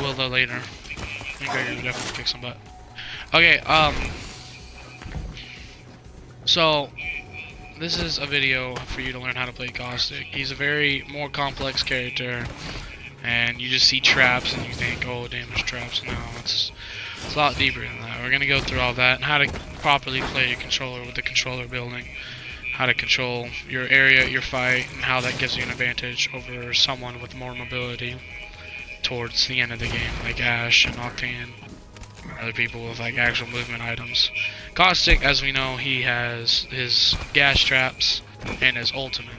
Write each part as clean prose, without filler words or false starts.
will though later. I think Gregor will definitely kick some butt. Okay, so this is a video for you to learn how to play Caustic. He's a very more complex character, and you just see traps and you think, oh damn, there's traps. No, it's a lot deeper than that. We're gonna go through all that and how to properly play a controller with the controller building, how to control your area, your fight, and how that gives you an advantage over someone with more mobility towards the end of the game, like Ash and Octane, other people with like actual movement items. Caustic, as we know, he has his gas traps and his ultimate,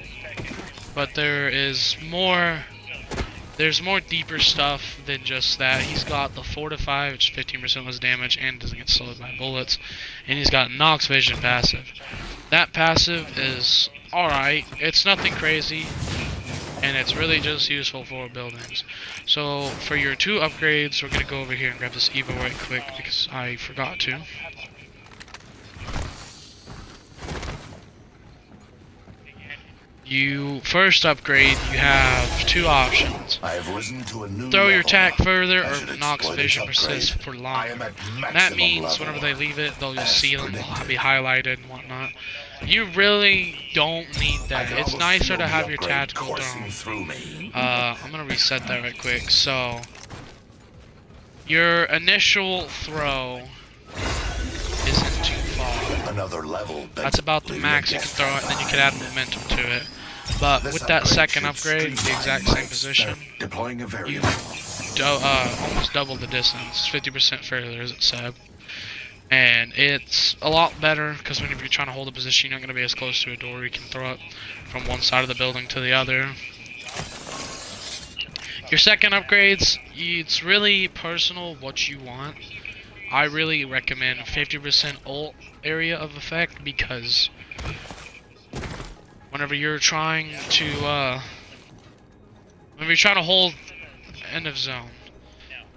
but there's more deeper stuff than just that. He's got the Fortify, which is 15% less damage and doesn't get slowed by bullets, and he's got Nox Vision passive. That passive is alright, it's nothing crazy, and it's really just useful for buildings. So for your 2 upgrades, we're gonna go over here and grab this Evo right quick because I forgot to. You first upgrade, you have 2 options. Throw your attack further or Nox Vision persist for longer. That means whenever they leave it, they'll just see them, they'll be highlighted and whatnot. You really don't need that. It's nicer to have your tactical thrown. I'm gonna reset that right quick. So your initial throw isn't too far. Another level. That's about the max you can throw it, and then you can add momentum to it. But with that second upgrade, the exact same position, you almost double the distance, 50% further, as it said. And it's a lot better because whenever you're trying to hold a position, you're not going to be as close to a door. You can throw it from one side of the building to the other. Your second upgrades, it's really personal what you want. I really recommend 50% ult area of effect because whenever you're trying to hold end of zone,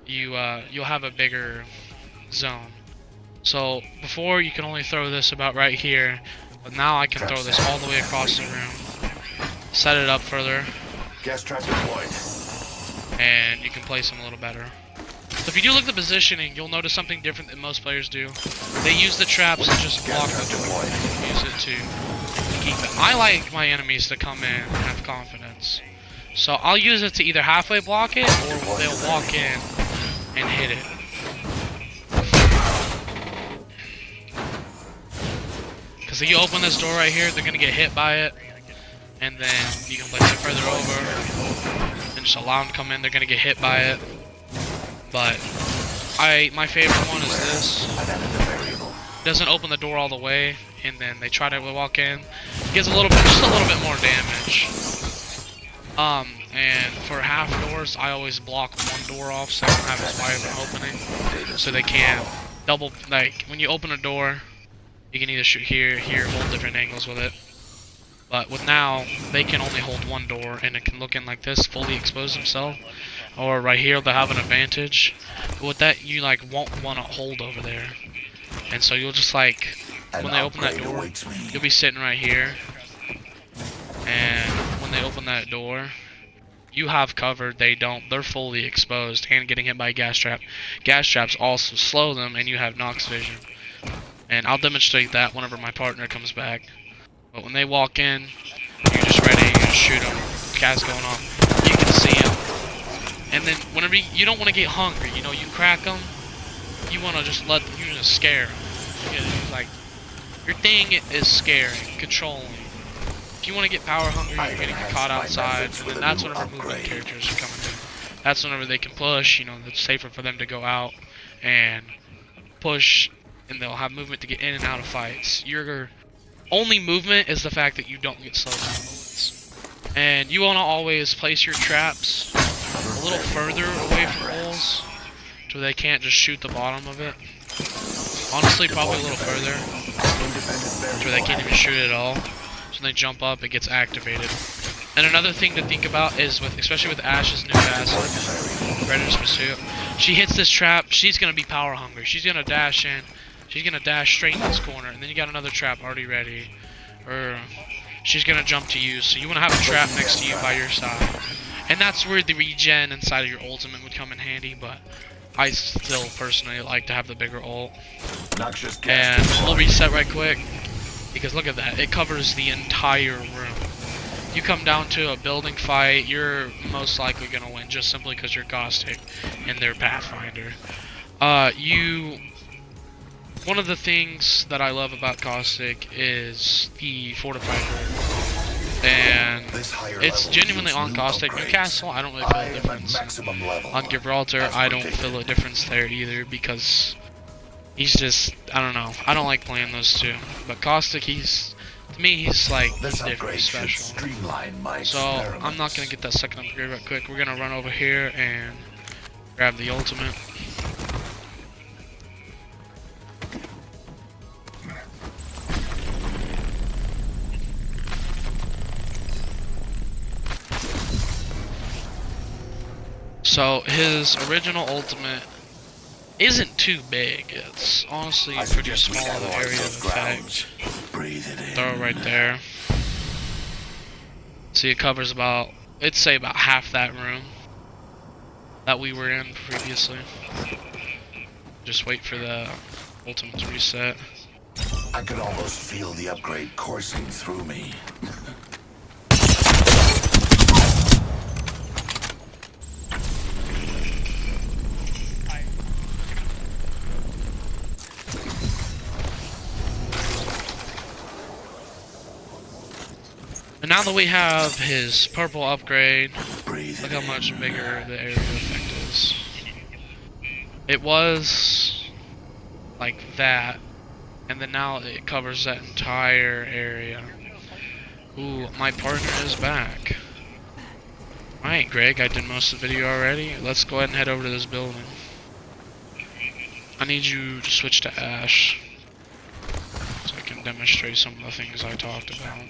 you'll have a bigger zone. So before you can only throw this about right here, but now I can throw this all the way across the room, set it up further, gas trap deployed, and you can place them a little better. So if you do look at the positioning, you'll notice something different than most players do. They use the traps to just block the door, use it to keep it. I like my enemies to come in and have confidence. So I'll use it to either halfway block it, or they'll walk in and hit it. Because if you open this door right here, they're going to get hit by it, and then you can place it further over, and just allow them to come in, they're going to get hit by it. But my favorite one is this. Doesn't open the door all the way, and then they try to walk in. It gives just a little bit more damage. And for half doors, I always block one door off so I don't have as wide of an opening, so they can't double. Like when you open a door, you can either shoot here, hold different angles with it. But with now, they can only hold one door, and it can look in like this, fully expose themselves. Or right here, they'll have an advantage. But with that, you like won't want to hold over there. And so you'll just like, when they open that door, you'll be sitting right here. And when they open that door, you have covered, they don't. They're fully exposed and getting hit by a gas trap. Gas traps also slow them, and you have Nox Vision. And I'll demonstrate that whenever my partner comes back. But when they walk in, you're just ready, you just shoot them. Gas going off. You can see them. And then whenever you don't want to get hungry, you know, you crack them. You want to just you just scare them. Like, your thing is scaring, controlling. If you want to get power hungry, you're getting caught outside. And then that's whenever movement characters are coming in. That's whenever they can push, you know, it's safer for them to go out and push. And they'll have movement to get in and out of fights. Your only movement is the fact that you don't get slowed down bullets. And you want to always place your traps a little further away from holes, so they can't just shoot the bottom of it. Honestly, probably a little further, so they can't even shoot it at all. So when they jump up, it gets activated. And another thing to think about is, especially with Ash's new passive, Predator's Pursuit, she hits this trap, she's going to be power hungry. She's going to dash in. She's going to dash straight in this corner, and then you got another trap already ready. Or she's going to jump to you, so you want to have a trap next to you by your side. And that's where the regen inside of your ultimate would come in handy, but I still personally like to have the bigger ult. Noxious And gas we'll deployed. reset right quick, because look at that, it covers the entire room. You come down to a building fight, you're most likely gonna win just simply because you're caustic and they're Pathfinder. One of the things that I love about caustic is the fortified room, and This higher it's level genuinely yields on new caustic. upgrades. Newcastle, I don't really I feel a am at difference. maximum level. On Gibraltar, as I don't predicted. feel a difference there either because he's just, I don't know. I don't like playing those two. But caustic, to me, he's like This different, upgrade should special. streamline my So I'm not gonna get that second upgrade right quick. We're gonna run over here and grab the ultimate. So his original ultimate isn't too big. It's honestly I pretty suggest we small of an analyze area those of grounds. effect. Breathe it in. Throw it right there. See, it covers about, it'd say about half that room that we were in previously. Just wait for the ultimate to reset. I could almost feel the upgrade coursing through me. And now that we have his purple upgrade, Breathe look it how much in. bigger the area of effect is. It was like that, and then now it covers that entire area. Ooh, my partner is back. Alright, Greg, I did most of the video already. Let's go ahead and head over to this building. I need you to switch to Ash, so I can demonstrate some of the things I talked about.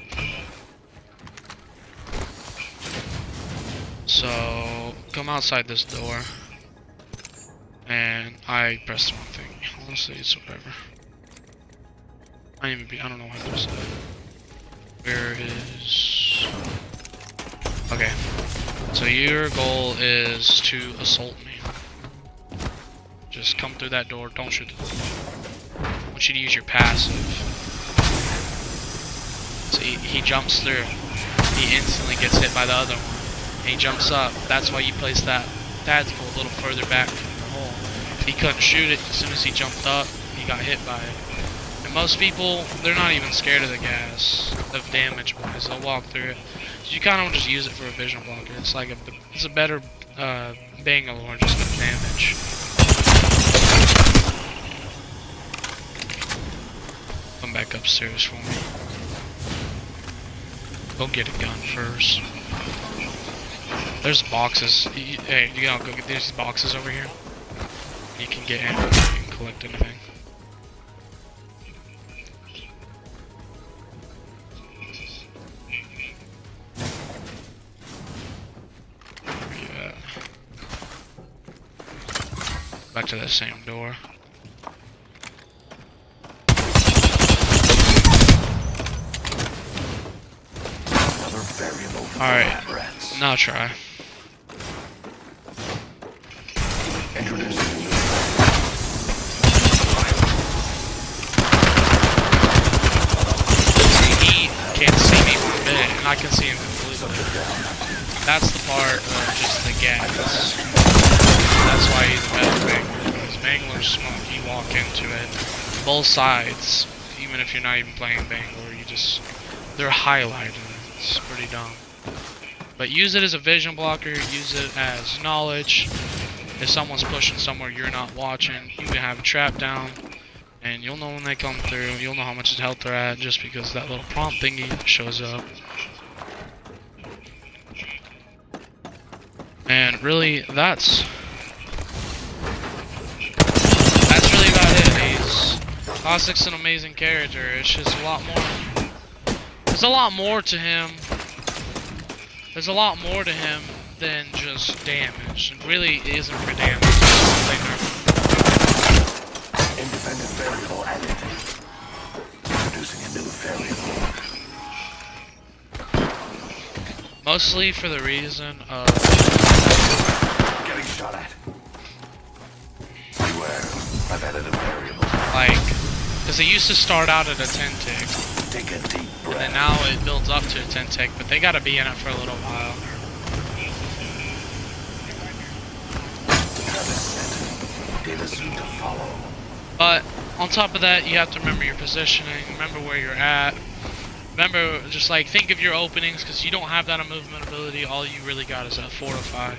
So, come outside this door, and I pressed one thing. Honestly, it's whatever. I don't know why there's that. Where is... Okay. So your goal is to assault me. Just come through that door, don't shoot the door. I want you to use your passive. So he jumps through. He instantly gets hit by the other one. And he jumps up. That's why you place that tactical a little further back from the hole. He couldn't shoot it as soon as he jumped up, he got hit by it. And most people, they're not even scared of the gas, of damage wise. They'll walk through it. So you kind of just use it for a vision blocker. It's like it's a better Bangalore just with damage. Come back upstairs for me. Go get a gun first. There's boxes. Hey, you gotta go get these boxes over here. You can get in. You can collect anything. Where you at? Back to that same door. Another variable for the Alright, lab rats. now try. Introducing a new He can't see me one bit, and I can see him completely. subject down. That's the part of just the gas. That's why he's a better Mangler, because Mangler's smoke, you walk into it, both sides, even if you're not even playing Bangler, they're highlighted. It's pretty dumb. But use it as a vision blocker, use it as knowledge. If someone's pushing somewhere you're not watching, you can have a trap down, and you'll know when they come through, you'll know how much health they're at, just because that little prompt thingy shows up. And really, that's really about it. Caustic's an amazing character. It's just a lot more. There's a lot more to him. There's a lot more to him than just damage. It really isn't for damage. Independent variable added. Introducing a new variable. Mostly for the reason of Getting shot at. Beware. I've added a variable. like, because it used to start out at a 10 tick, Take a deep and breath. then now it builds up to a 10 tick, but they gotta be in it for a little while. Have it set. Data soon to follow. But on top of that, you have to remember your positioning, remember where you're at. Remember, just like think of your openings, because you don't have that movement ability. All you really got is that fortify.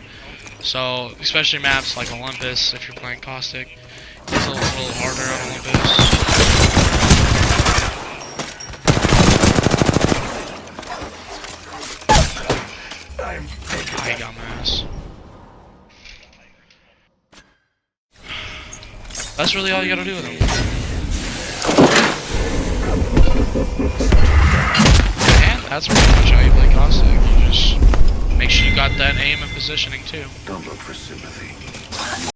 So, especially maps like Olympus, if you're playing caustic, it's a little harder on Olympus. I got my ass. That's really all you gotta do with them. And that's pretty much how you play caustic. You just make sure you got that aim and positioning too. Don't look for sympathy.